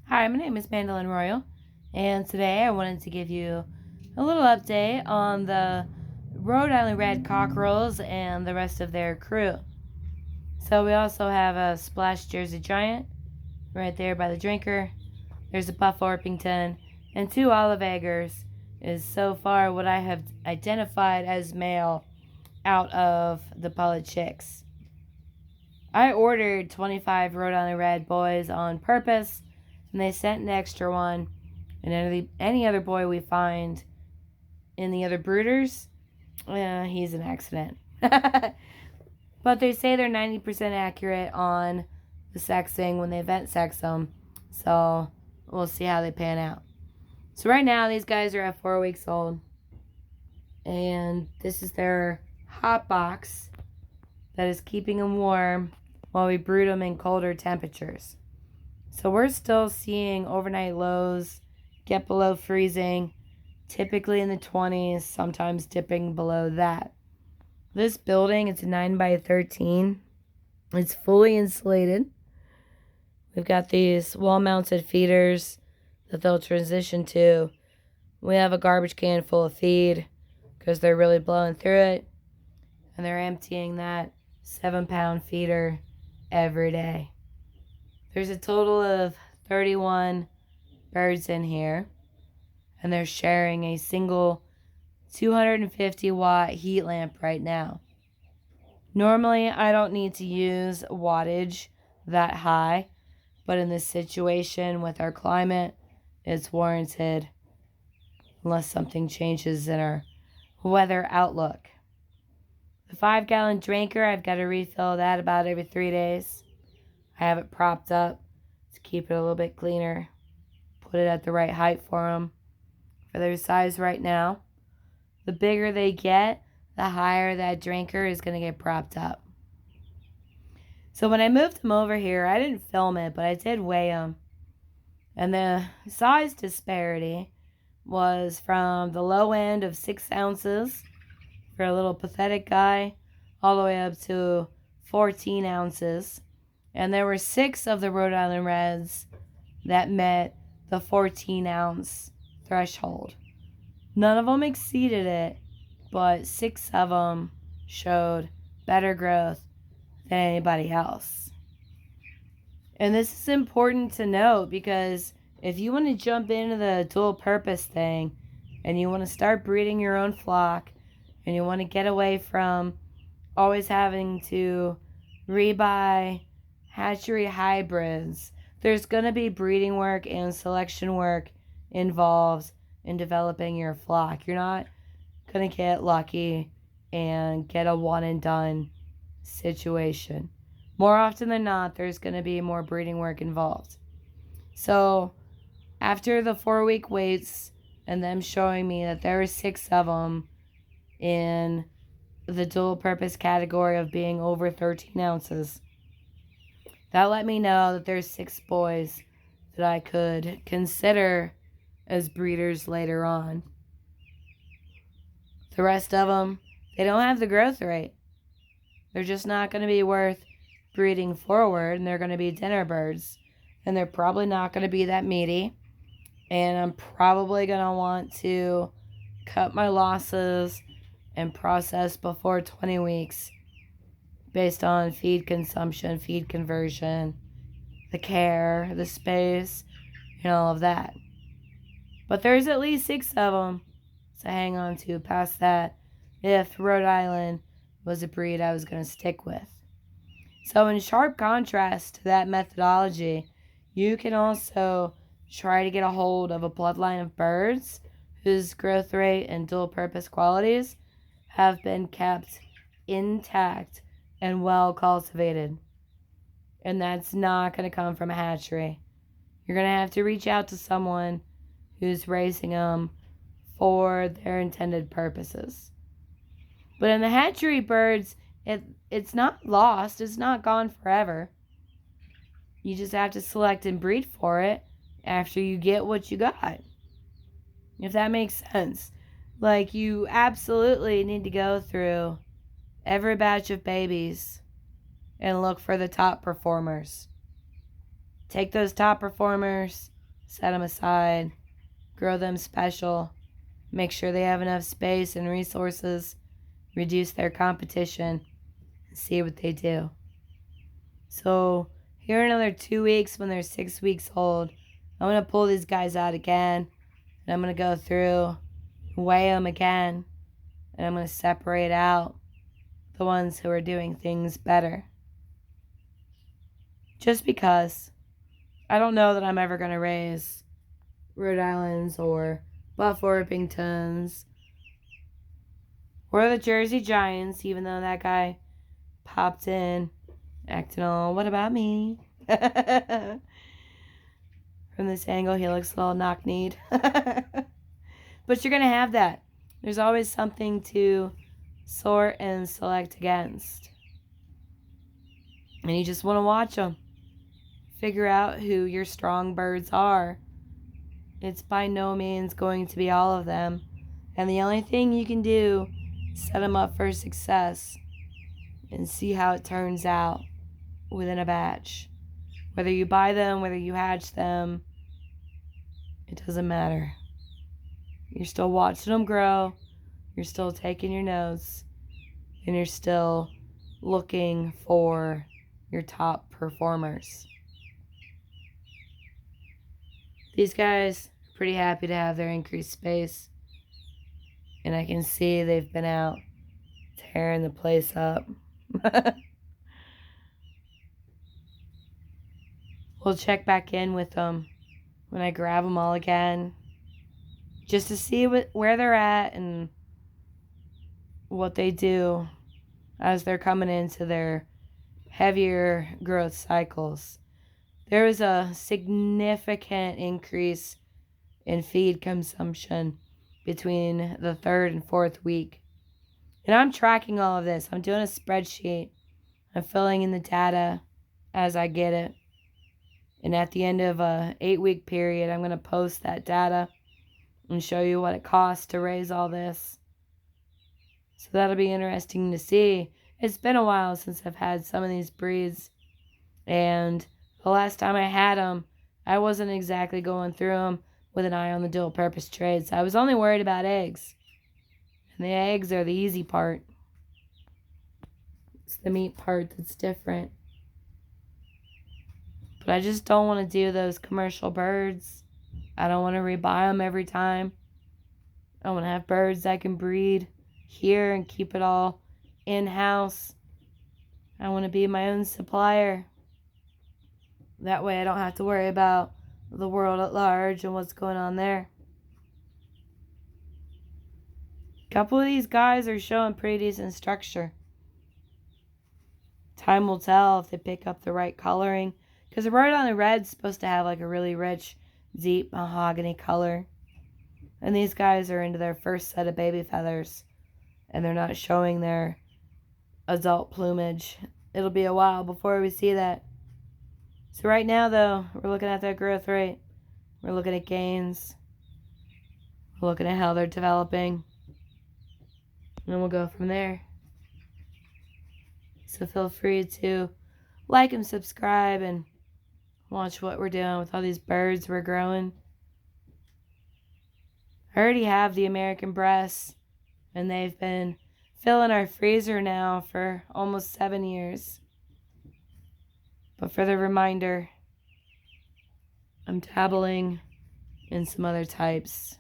Hi, my name is Mandolin Royal, and today I wanted to give you a little update on the Rhode Island Red Cockerels and the rest of their crew. So we also have a Splash Jersey Giant right there by the drinker. There's a Buff Orpington, and two Olive Eggers is so far what I have identified as male out of the Pullet Chicks. I ordered 25 Rhode Island Red boys on purpose, and they sent an extra one. And any other boy we find in the other brooders, he's an accident. But they say they're 90% accurate on the sexing when they vent sex them. So we'll see how they pan out. So right now, these guys are at 4 weeks old. And this is their hot box that is keeping them warm while we brood them in colder temperatures. So we're still seeing overnight lows get below freezing, typically in the 20s, sometimes dipping below that. This building, it's a 9 by 13. It's fully insulated. We've got these wall-mounted feeders that they'll transition to. We have a garbage can full of feed because they're really blowing through it. And they're emptying that 7-pound feeder every day. There's a total of 31 birds in here, and they're sharing a single 250 watt heat lamp right now. Normally, I don't need to use wattage that high, but in this situation with our climate, it's warranted unless something changes in our weather outlook. The 5-gallon drinker, I've got to refill that about every 3 days. I have it propped up to keep it a little bit cleaner. Put it at the right height for them for their size right now. The bigger they get, the higher that drinker is going to get propped up. So when I moved them over here, I didn't film it, but I did weigh them. And the size disparity was from the low end of 6 ounces for a little pathetic guy all the way up to 14 ounces. And there were 6 of the Rhode Island Reds that met the 14-ounce threshold. None of them exceeded it, but 6 of them showed better growth than anybody else. And this is important to note because if you want to jump into the dual purpose thing and you want to start breeding your own flock and you want to get away from always having to rebuy hatchery hybrids, there's going to be breeding work and selection work involved in developing your flock. You're not going to get lucky and get a one and done situation. More often than not, there's going to be more breeding work involved. So after the 4-week waits and them showing me that there were 6 of them in the dual purpose category of being over 13 ounces, that let me know that there's 6 boys that I could consider as breeders later on. The rest of them, they don't have the growth rate. They're just not going to be worth breeding forward, and they're going to be dinner birds. And they're probably not going to be that meaty. And I'm probably going to want to cut my losses and process before 20 weeks based on feed consumption, feed conversion, the care, the space, and all of that. But there's at least 6 of them to hang on to past that if Rhode Island was a breed I was going to stick with. So in sharp contrast to that methodology, you can also try to get a hold of a bloodline of birds whose growth rate and dual purpose qualities have been kept intact and well cultivated. And that's not going to come from a hatchery. You're going to have to reach out to someone who's raising them for their intended purposes. But in the hatchery birds, it's not lost. It's not gone forever. You just have to select and breed for it after you get what you got. If that makes sense. Like, you absolutely need to go through every batch of babies and look for the top performers. Take those top performers, set them aside, grow them special, make sure they have enough space and resources, reduce their competition, and see what they do. So here in another 2 weeks, when they're 6 weeks old, I'm going to pull these guys out again, and I'm going to go through, weigh them again, and I'm going to separate out the ones who are doing things better. Just because I don't know that I'm ever going to raise Rhode Islands or Buff Orpingtons or the Jersey Giants, even though that guy popped in acting all, what about me? From this angle, he looks a little knock-kneed. But you're going to have that. There's always something to sort and select against. And you just want to watch them. Figure out who your strong birds are. It's by no means going to be all of them. And the only thing you can do is set them up for success and see how it turns out within a batch. Whether you buy them, whether you hatch them, it doesn't matter. You're still watching them grow. You're still taking your notes. And you're still looking for your top performers. These guys are pretty happy to have their increased space. And I can see they've been out tearing the place up. We'll check back in with them when I grab them all again, just to see where they're at and what they do as they're coming into their heavier growth cycles. There was a significant increase in feed consumption between the 3rd and 4th week. And I'm tracking all of this. I'm doing a spreadsheet. I'm filling in the data as I get it. And at the end of a 8-week period, I'm going to post that data and show you what it costs to raise all this. So that'll be interesting to see. It's been a while since I've had some of these breeds. And the last time I had them, I wasn't exactly going through them with an eye on the dual purpose trades. I was only worried about eggs. And the eggs are the easy part. It's the meat part that's different. But I just don't want to do those commercial birds. I don't want to rebuy them every time. I want to have birds that can breed here and keep it all in-house. I want to be my own supplier. That way I don't have to worry about the world at large and what's going on there. A couple of these guys are showing pretty decent structure. Time will tell if they pick up the right coloring. Because the Rhode Island Red's supposed to have like a really rich, deep mahogany color. And these guys are into their first set of baby feathers. And they're not showing their adult plumage. It'll be a while before we see that. So right now, though, we're looking at their growth rate. We're looking at gains. We're looking at how they're developing. And then we'll go from there. So feel free to like and subscribe and watch what we're doing with all these birds we're growing. I already have the American breasts, and they've been filling our freezer now for almost 7 years. But for the reminder, I'm dabbling in some other types.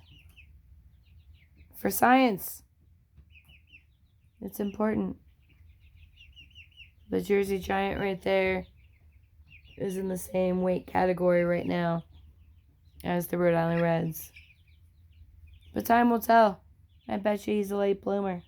For science, it's important. The Jersey Giant right there is in the same weight category right now as the Rhode Island Reds. But time will tell. I bet you he's a late bloomer.